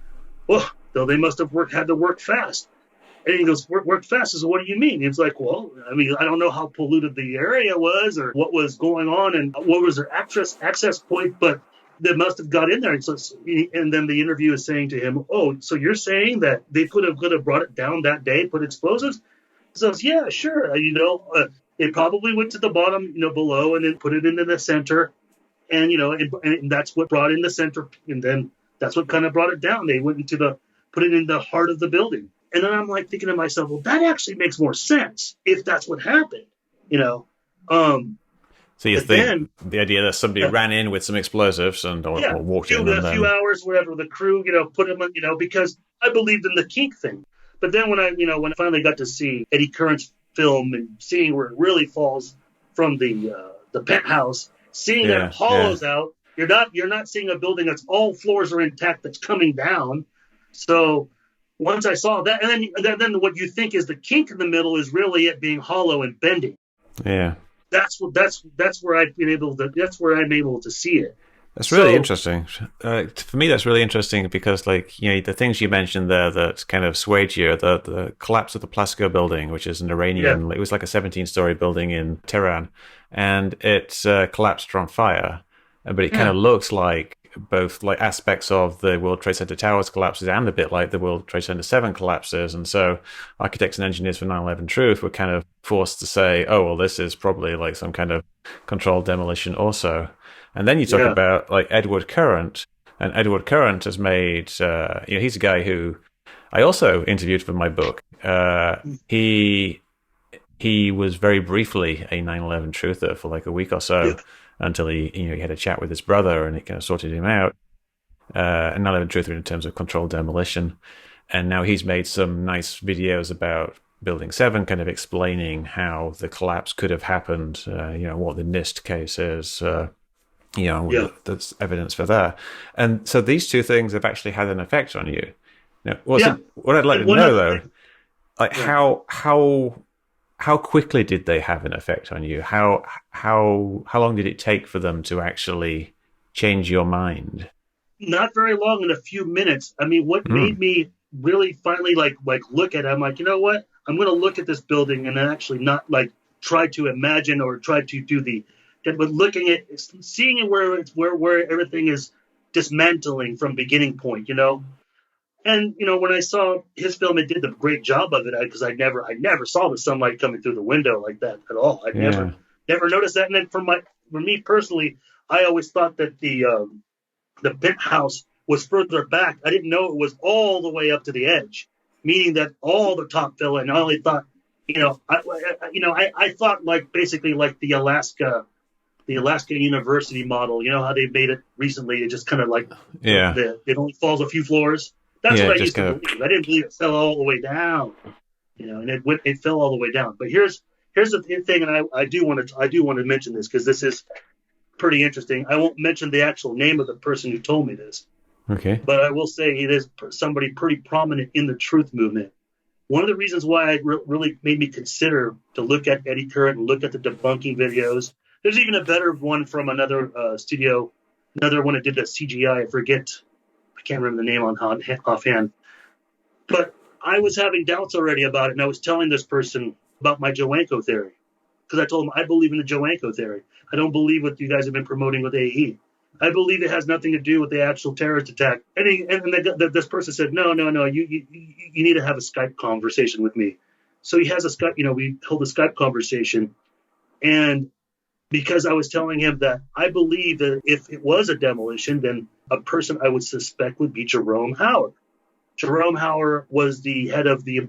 "Well, though they must have had to work fast." And he goes, work fast. I said, what do you mean? He's like, well, I mean, I don't know how polluted the area was or what was going on and what was their access point, but they must have got in there. And then the interview is saying to him, oh, so you're saying that they could have brought it down that day, put explosives? So yeah, sure. It probably went to the bottom, below, and then put it into the center. And, and that's what brought in the center. And then that's what kind of brought it down. They went put it in the heart of the building. And then I'm like thinking to myself, well, that actually makes more sense if that's what happened, So you think the idea that somebody ran in with some explosives or walked in a few hours, whatever, the crew, put them, because I believed in the kink thing. But then when I finally got to see Eddie Curran's film and seeing where it really falls from the penthouse, seeing that it hollows out, you're not seeing a building that's all floors are intact that's coming down. So once I saw that, and then what you think is the kink in the middle is really it being hollow and bending. Yeah, that's where I'm able to see it. That's really interesting. For me, that's really interesting because, the things you mentioned there that kind of swayed you, the collapse of the Plasco building, which is an Iranian, it was like a 17-story building in Tehran, and it collapsed from fire. But it kind of looks like both aspects of the World Trade Center towers collapses and a bit like the World Trade Center 7 collapses. And so architects and engineers for 9/11 Truth were kind of forced to say, oh, well, this is probably like some kind of controlled demolition also. And then you talk about Edward Current, and Edward Current has made, he's a guy who I also interviewed for my book. He was very briefly a 9/11 truther for like a week or so. Until he had a chat with his brother and it kind of sorted him out. And 9/11 truther in terms of controlled demolition. And now he's made some nice videos about Building 7, kind of explaining how the collapse could have happened, what the NIST case is, there's evidence for that. And so these two things have actually had an effect on you. Now, what I'd like to know, though, how quickly did they have an effect on you? How long did it take for them to actually change your mind? Not very long, in a few minutes. I mean, what made me really finally look at it, I'm like, you know what? I'm going to look at this building and actually not try to imagine or try to do but looking at seeing it where everything is dismantling from beginning point, And when I saw his film, it did a great job of it because I never saw the sunlight coming through the window like that at all. I Yeah. never noticed that. And then for me personally, I always thought that the penthouse was further back. I didn't know it was all the way up to the edge, meaning that all the top fell in. I only thought, I thought like basically like the Alaska University model. You know how they made it recently? It just kind of like it only falls a few floors. That's what I used to believe. I didn't believe it fell all the way down. And it fell all the way down. But here's the thing, and I do want to mention this because this is pretty interesting. I won't mention the actual name of the person who told me this. Okay. But I will say it is somebody pretty prominent in the truth movement. One of the reasons why it really made me consider to look at Eddie Current and look at the debunking videos. There's even a better one from another studio, another one that did the CGI. I can't remember the name offhand. But I was having doubts already about it, and I was telling this person about my Joanko theory. Because I told him I believe in the Joanko theory. I don't believe what you guys have been promoting with AE. I believe it has nothing to do with the actual terrorist attack. This person said, no, you need to have a Skype conversation with me. So he has a Skype, we held a Skype conversation. And because I was telling him that I believe that if it was a demolition, then a person I would suspect would be Jerome Hauer. Jerome Hauer was the head of the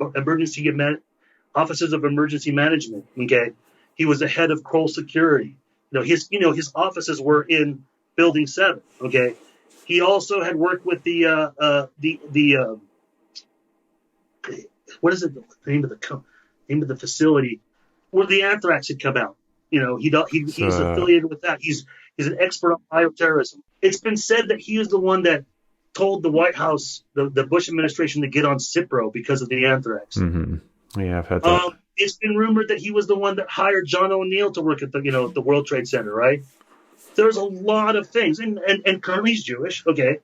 Offices of Emergency Management. Okay, he was the head of Kroll Security. His offices were in Building 7. Okay, he also had worked with the what is it? The name of the facility where the anthrax had come out. He's affiliated with that. He's an expert on bioterrorism. It's been said that he is the one that told the White House, the Bush administration, to get on Cipro because of the anthrax. Mm-hmm. Yeah, I've heard that. It's been rumored that he was the one that hired John O'Neill to work at the World Trade Center, right? There's a lot of things, and currently he's Jewish, okay,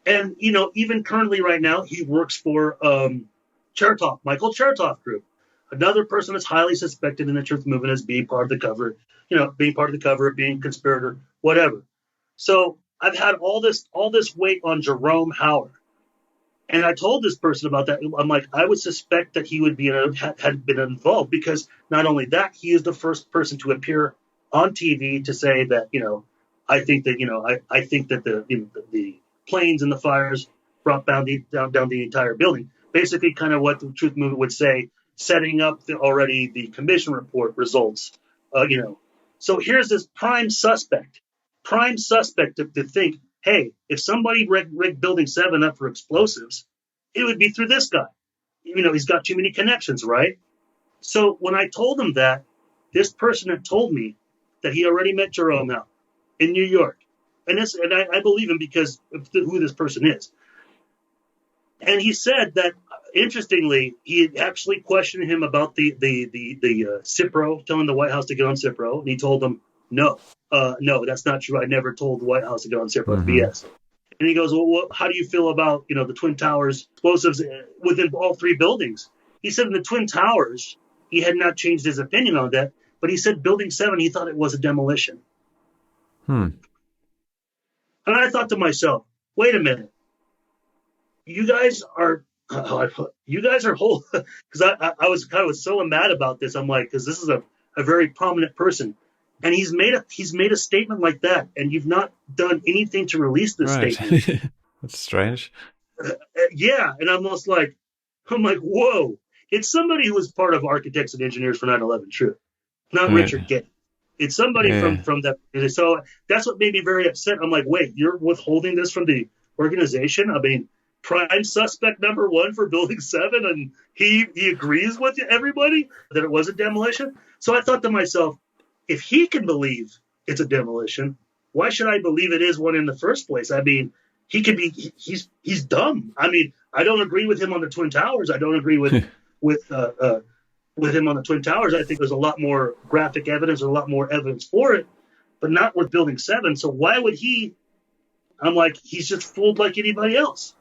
and even currently right now he works for Michael Chertoff Group, another person that's highly suspected in the truth movement as being part of the cover, being a conspirator, whatever. So I've had all this weight on Jerome Hauer. And I told this person about that. I'm like, I would suspect that he would had been involved because not only that, he is the first person to appear on TV to say that, I think that, I think that the planes and the fires brought down the entire building. Basically kind of what the truth movement would say, setting up already the commission report results, So here's this prime suspect to think, hey, if somebody rigged Building 7 up for explosives, it would be through this guy. He's got too many connections, right? So when I told him that, this person had told me that he already met Jerome out in New York. And I believe him because of who this person is. And he said that, interestingly, he actually questioned him about the Cipro, telling the White House to get on Cipro. And he told them, no, that's not true. I never told the White House to get on Cipro. Mm-hmm. BS. And he goes, well, how do you feel about, the Twin Towers explosives within all three buildings? He said in the Twin Towers, he had not changed his opinion on that. But he said Building 7, he thought it was a demolition. And I thought to myself, wait a minute. You guys are whole, because I was so mad about this. I'm like, because this is a very prominent person, and he's made a statement like that, and you've not done anything to release this statement. That's strange. Yeah, and I'm like, whoa! It's somebody who was part of Architects and Engineers for 9/11 Truth, not Richard Getty. It's somebody from that. So that's what made me very upset. I'm like, wait, you're withholding this from the organization? I mean, prime suspect number one for Building 7, and he agrees with everybody that it was a demolition. So I thought to myself, if he can believe it's a demolition, why should I believe it is one in the first place? I mean, he's dumb. I mean, I don't agree with him on the Twin Towers. I don't agree with him on the Twin Towers. I think there's a lot more graphic evidence, a lot more evidence for it, but not with Building 7. So why would he? I'm like, he's just fooled like anybody else.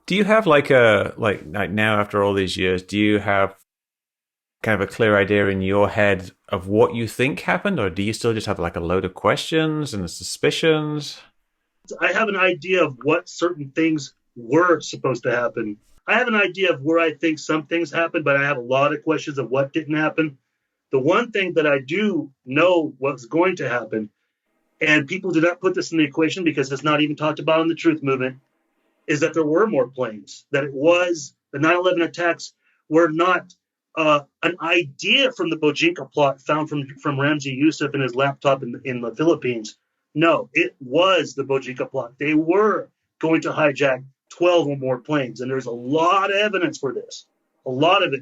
Do you have like now after all these years, do you have kind of a clear idea in your head of what you think happened, or do you still just have like a load of questions and suspicions? I have an idea of what certain things were supposed to happen. I have an idea of where I think some things happened, but I have a lot of questions of what didn't happen. The one thing that I do know what's going to happen, and people do not put this in the equation because it's not even talked about in the truth movement, is that there were more planes, that it was the 9/11 attacks were not an idea from the Bojinka plot found from Ramzi Youssef in his laptop in the Philippines. No, it was the Bojinka plot. They were going to hijack 12 or more planes. And there's a lot of evidence for this. A lot of it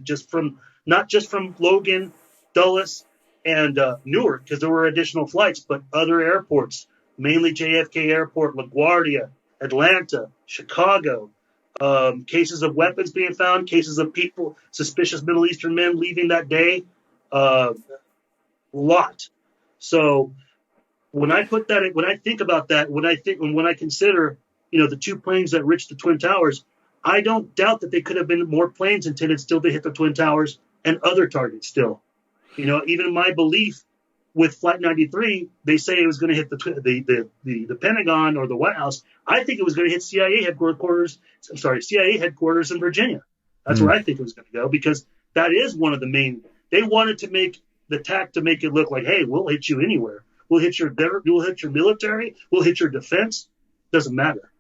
not just from Logan, Dulles, and Newark, because there were additional flights, but other airports, mainly JFK Airport, LaGuardia, Atlanta, Chicago, cases of weapons being found, cases of people, suspicious Middle Eastern men leaving that day, lot. So when I think about that, when I consider, the two planes that reached the Twin Towers, I don't doubt that they could have been more planes intended still to hit the Twin Towers and other targets still. Even my belief with Flight 93, they say it was going to hit the Pentagon or the White House. I think it was going to hit CIA headquarters in Virginia. That's where I think it was going to go, because that is one of the main. They wanted to make the tack to make it look like, hey, we'll hit you anywhere. We'll hit your military. We'll hit your defense. Doesn't matter.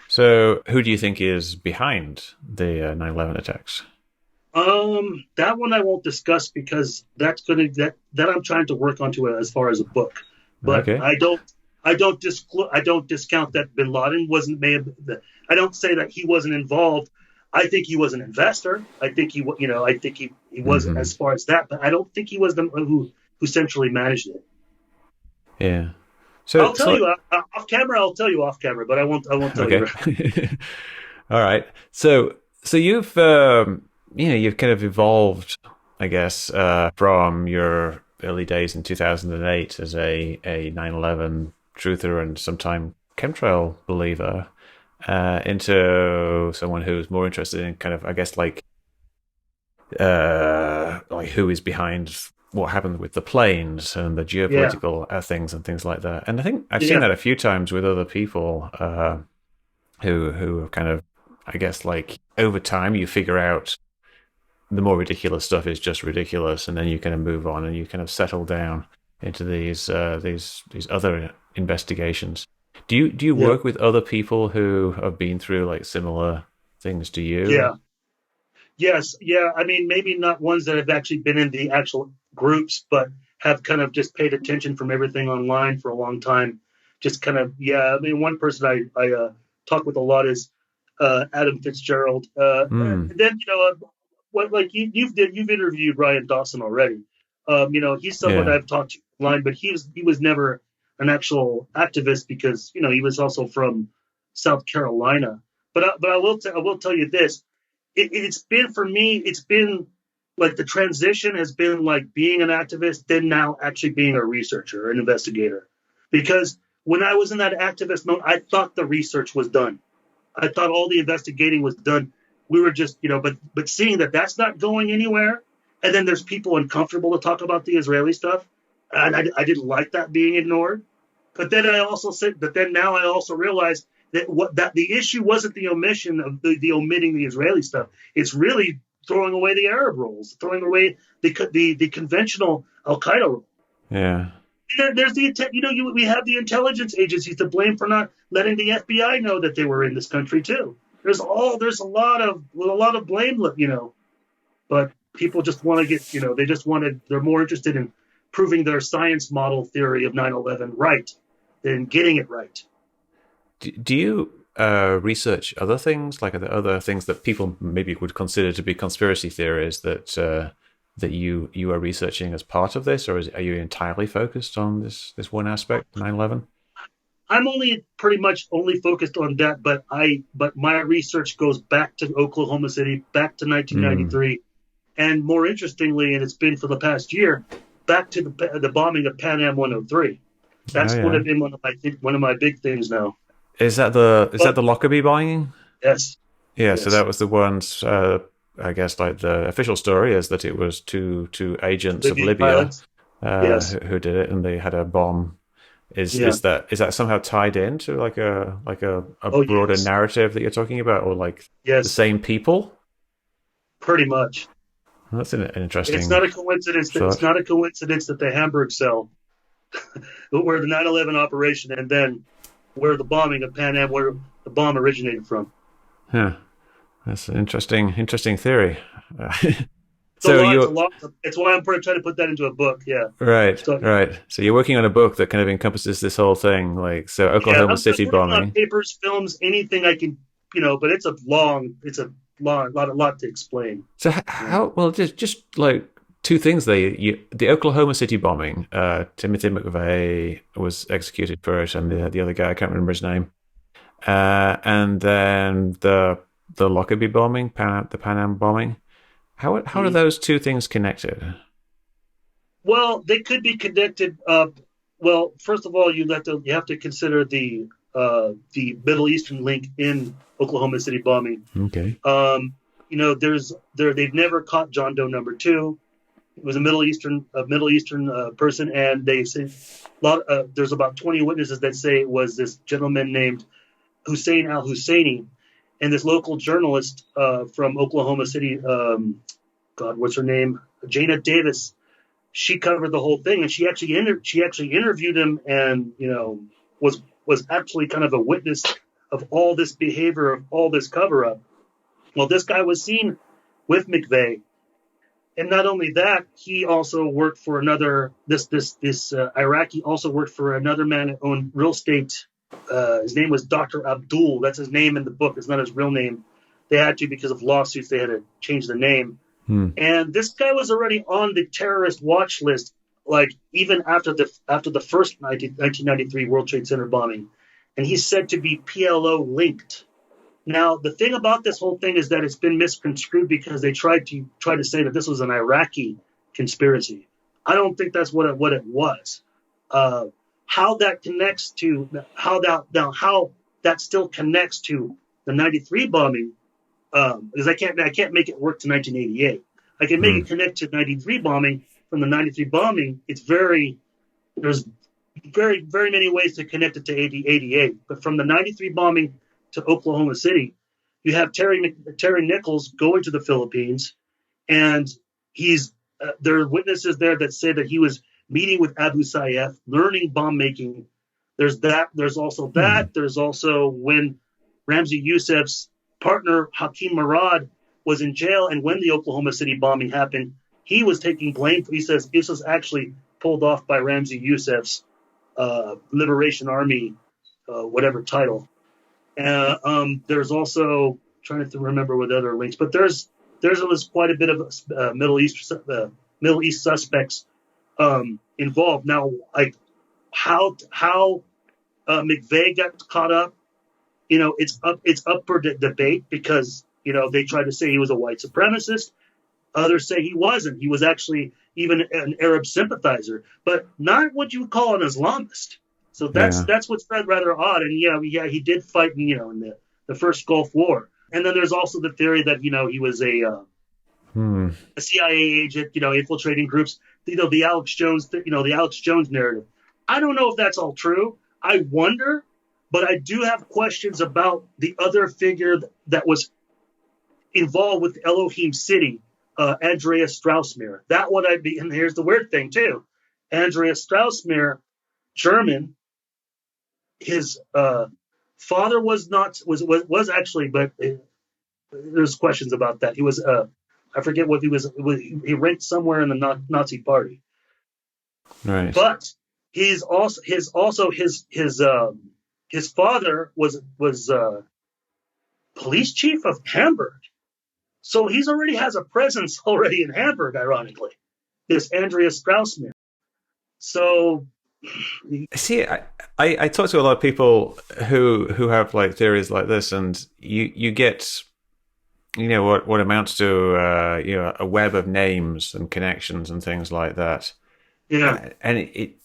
So, who do you think is behind the 9/11 attacks? That one I won't discuss, because that I'm trying to work onto it as far as a book. But okay. I don't discount that Bin Laden I don't say that he wasn't involved. I think he was an investor. I think he was as far as that, but I don't think he was the who centrally managed it. Yeah. So I'll tell you off camera. I'll tell you off camera, but I won't tell you. All right. So you've you've kind of evolved, I guess, from your early days in 2008 as a 9/11 truther and sometime chemtrail believer, into someone who's more interested in kind of, I guess, like who is behind what happened with the planes and the geopolitical things and things like that. And I think I've seen that a few times with other people who are kind of, I guess, like, over time you figure out the more ridiculous stuff is just ridiculous, and then you kind of move on and you kind of settle down into these other investigations. Do you work with other people who have been through like similar things to you? Yeah. Yes. Yeah. I mean, maybe not ones that have actually been in the actual groups, but have kind of just paid attention from everything online for a long time. Just kind of, I mean, one person I talk with a lot is Adam Fitzgerald. And then, you've interviewed Ryan Dawson already. He's someone I've talked to online, but he was never an actual activist, because he was also from South Carolina. But I will tell you this: it's been, for me, it's been like the transition has been like being an activist, then now actually being a researcher, an investigator. Because when I was in that activist mode, I thought the research was done. I thought all the investigating was done. We were just, but seeing that that's not going anywhere, and then there's people uncomfortable to talk about the Israeli stuff, and I didn't like that being ignored. But then now I also realized that the issue wasn't the omission of the omitting the Israeli stuff. It's really throwing away the Arab roles, throwing away the conventional Al Qaeda role. Yeah. There's we have the intelligence agencies to blame for not letting the FBI know that they were in this country too. There's a lot of blame, but people just want to get, they're more interested in proving their science model theory of 9/11 right than getting it right. Do you research other things, like the other things that people maybe would consider to be conspiracy theories that you are researching as part of this, or are you entirely focused on this one aspect, 9/11? I'm pretty much only focused on that, but my research goes back to Oklahoma City, back to 1993, and more interestingly, and it's been for the past year, back to the bombing of Pan Am 103. That's would have been one of my big things now. Is that the Lockerbie bombing? Yes. Yeah. Yes. So that was the ones. I guess like the official story is that it was two agents of Libya who did it, and they had a bomb Is that somehow tied into like a Oh broader yes, narrative that you're talking about, or like the yes, same people? pretty much. Well, that's an It's interesting not a coincidence that thought. the Hamburg cell, where the 9/11 operation, and then where the bombing of Pan Am, where the bomb originated from. Huh. That's an interesting theory. It's a So lot. It's a you're lot. It's why I'm trying to put that into a book. Yeah. right, So right. So you're working on a book that kind of encompasses this whole thing, like so yeah, Oklahoma I'm City working on bombing. papers, films, anything I can, but it's a lot to explain. So Yeah. how well just like two things there. The Oklahoma City bombing. Timothy McVeigh was executed for it, and the other guy I can't remember his name. And then the Lockerbie bombing, the Pan Am bombing. How are Mhm. those two things connected? Well, they could be connected. Well, first of all, you have to consider the Middle Eastern link in Oklahoma City bombing. Okay. They've never caught John Doe number two. It was a Middle Eastern person, and they say there's about 20 witnesses that say it was this gentleman named Hussein al Husseini, and this local journalist from Oklahoma City. God, what's her name? Jana Davis. She covered the whole thing, and she actually interviewed him, and was actually kind of a witness of all this behavior, of all this cover up. Well, this guy was seen with McVeigh. And not only that, he also worked for another. This Iraqi also worked for another man that owned real estate. His name was Dr. Abdul. That's his name in the book. It's not his real name. They had to, because of lawsuits, they had to change the name. Hmm. And this guy was already on the terrorist watch list, like even after the first 1993 World Trade Center bombing, and he's said to be PLO linked. Now, the thing about this whole thing is that it's been misconstrued because they tried to say that this was an Iraqi conspiracy. I don't think that's what it was. How that connects to how that still connects to the '93 bombing, because I can't make it work to 1988. I can make Hmm. it connect to '93 bombing. From the '93 bombing, there's very many ways to connect it to 88. But from the '93 bombing to Oklahoma City, you have Terry Nichols going to the Philippines, and there are witnesses there that say that he was meeting with Abu Sayyaf, learning bomb making. There's that. There's also Hmm. that. There's also when Ramzi Youssef's partner Hakeem Murad was in jail, and when the Oklahoma City bombing happened, he was taking blame. He says this was actually pulled off by Ramzi Youssef's Liberation Army, whatever title. There's also trying to remember what other links, but there's quite a bit of Middle East suspects involved. Now, like how McVeigh got caught up, it's up for debate, because they tried to say he was a white supremacist. Others say he wasn't. He was actually even an Arab sympathizer, but not what you would call an Islamist. So Yeah. that's what's rather odd. And yeah, he did fight, in the first Gulf War. And then there's also the theory that he was Hmm. a CIA agent, infiltrating groups. The Alex Jones narrative. I don't know if that's all true. I wonder, but I do have questions about the other figure that was involved with Elohim City, Andreas Straussmeer. That one I'd be. And here's the weird thing too: Andreas Straussmeer, German. His father was actually, but there's questions about that. He was I forget what he was. He ranked somewhere in the Nazi party, Right. but his father was police chief of Hamburg, so he's already has a presence already in Hamburg. Ironically, this Andreas Straussman. So See, I talk to a lot of people who have like theories like this, and you get what amounts to a web of names and connections and things like that, yeah, and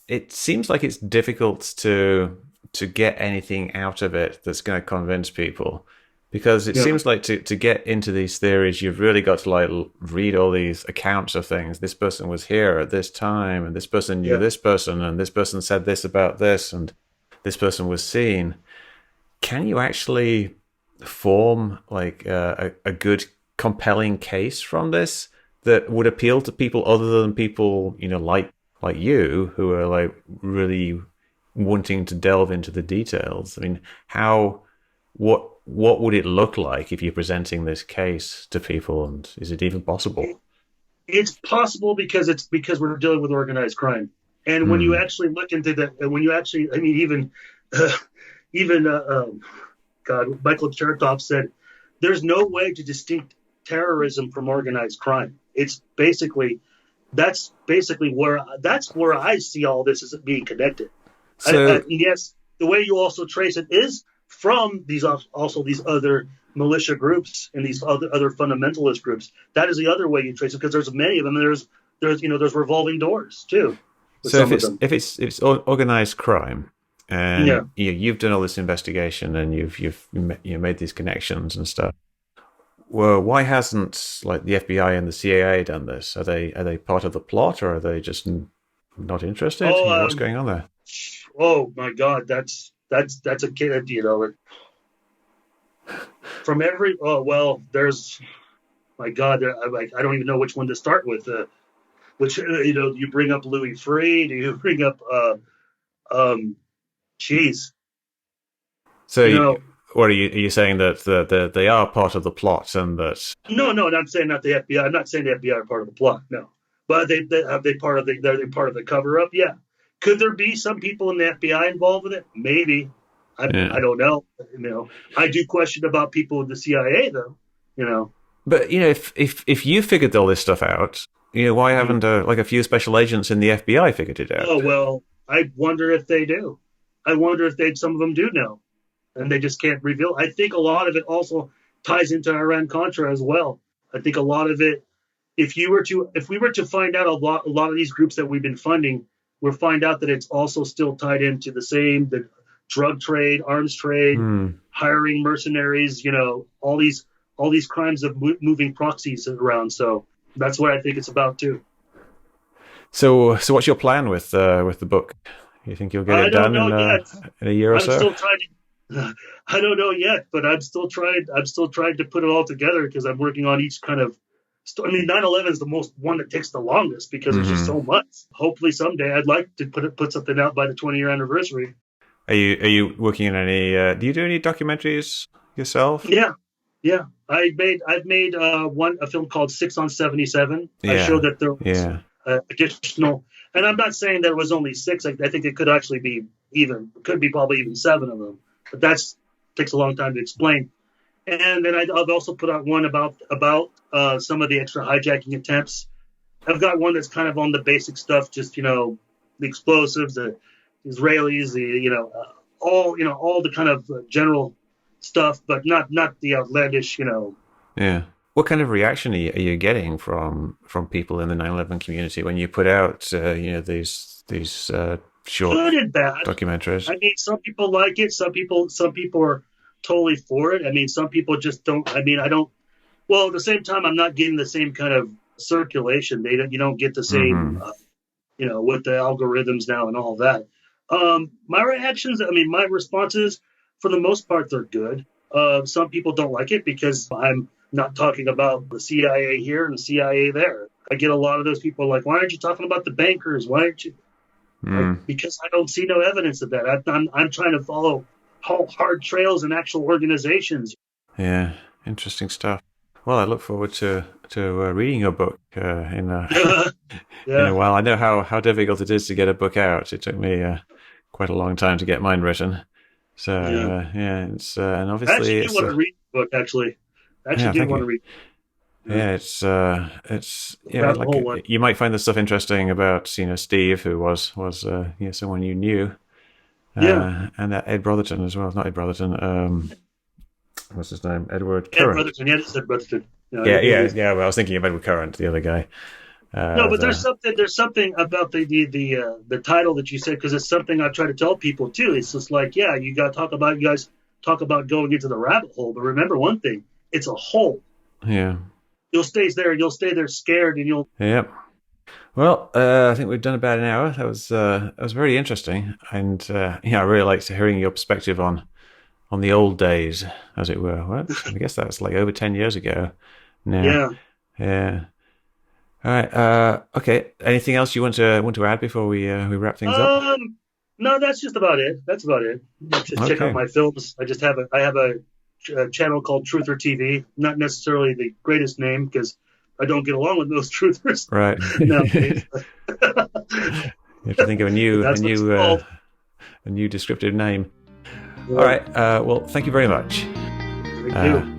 it seems like it's difficult to get anything out of it that's going to convince people. Because it Yeah. seems like to get into these theories, you've really got to like read all these accounts of things. This person was here at this time, and this person knew Yeah. this person, and this person said this about this, and this person was seen. Can you actually form like a good, compelling case from this that would appeal to people other than people, like you, who are like really wanting to delve into the details? I mean, what would it look like if you're presenting this case to people, and is it even possible? It's possible because we're dealing with organized crime, and when you Hmm. actually look into that, and when you actually, I mean, even God, Michael Chertoff said, "There's no way to distinct terrorism from organized crime." It's basically that's where I see all this as being connected. So, Yes, the way you also trace it is from these other militia groups and these other fundamentalist groups. That is the other way you trace it, because there's many of them. There's revolving doors too with so some of them. if it's organized crime, Yeah. and you've done all this investigation, and you've made these connections and stuff. Well, why hasn't like the FBI and the CIA done this? Are they part of the plot, or are they just not interested? Oh, What's going on there? oh my God, that's a kid. From every. Oh well, there's. My God, I don't even know which one to start with. Which you bring up Louis Freeh? Do you bring up um, geez, So, you know, what are you saying that they are part of the plot, and that? no, I'm saying not the FBI. I'm not saying the FBI are part of the plot. No, but they part of they're part of the cover up. Yeah, could there be some people in the FBI involved with it? Maybe. I Yeah. don't know. I do question about people in the CIA though. But if you figured all this stuff out, why haven't like a few special agents in the FBI figured it out? Oh well, I wonder if they do. I wonder if some of them do know, and they just can't reveal. I think a lot of it also ties into Iran Contra as well. I think a lot of it, if we were to find out a lot of these groups that we've been funding, we'll find out that it's also still tied into the drug trade, arms trade, Hmm. hiring mercenaries. All these crimes of moving proxies around. So that's what I think it's about too. So what's your plan with the book? You think you'll get I it don't done know yet. in a year or I'm so? still trying to. I don't know yet, but I'm still trying. I'm still trying to put it all together because I'm working on each kind of. I mean, 9/11 is the most one that takes the longest because there's just Hmm. so much. Hopefully, someday I'd like to put something out by the 20-year anniversary. Are you working on any? Do you do any documentaries yourself? Yeah, yeah. I've made a film called 6 on 77. I showed Yeah, that there was yeah. additional, and I'm not saying there was only six. I think it could actually be could be probably even seven of them. But that's takes a long time to explain. And then I've also put out one about some of the extra hijacking attempts. I've got one that's kind of on the basic stuff, just the explosives, the Israelis, all the kind of general stuff, but not the outlandish. Yeah. What kind of reaction are you getting from people in the 9/11 community when you put out these short Good and bad. documentaries? I mean, some people like it. Some people are totally for it. I mean, some people just don't. I mean, I don't. Well, at the same time, I'm not getting the same kind of circulation. You don't get the same, Hmm. with the algorithms now and all that. My reactions, I mean, my responses, for the most part, they're good. Some people don't like it because I'm not talking about the CIA here and the CIA there. I get a lot of those people like, why aren't you talking about the bankers? Why aren't you? Mm. Because I don't see no evidence of that. I'm trying to follow hard trails and actual organizations. Yeah. Interesting stuff. Well, I look forward to reading your book in a Yeah, while. I know how difficult it is to get a book out. It took me quite a long time to get mine written. So yeah. yeah, it's and I actually obviously do want to read the book. Actually, I actually yeah. do Thank want you. to read. Yeah, Yeah, it's rabbit like hole one. you might find the stuff interesting about Steve, who was someone you knew, Yeah, and Ed Brotherton as well. Not Ed Brotherton. What's his name? Edward Ed Current. Brotherton. Yeah, this is Ed Brotherton. Yeah, It yeah, is. yeah. Well, I was thinking of Edward Current, the other guy. No, but there's The something. There's something about the title that you said, because it's something I try to tell people too. It's just like, yeah, you got to talk about you guys talk about going into the rabbit hole, but remember one thing: it's a hole. Yeah. You'll stay there. You'll stay there scared, and you'll. Yep. Well, I think we've done about an hour. That was very interesting, and I really liked hearing your perspective on the old days, as it were. Well, I guess that was like over 10 years ago now. Yeah. Yeah. All right. Okay. Anything else you want to add before we wrap things up? No, that's just about it. That's about it. Just check out my films. I have a channel called Truther TV. Not necessarily the greatest name because I don't get along with most truthers. Right. Nowadays. You have to think of a new descriptive name. Yeah. All right. Well, thank you very much. Thank you.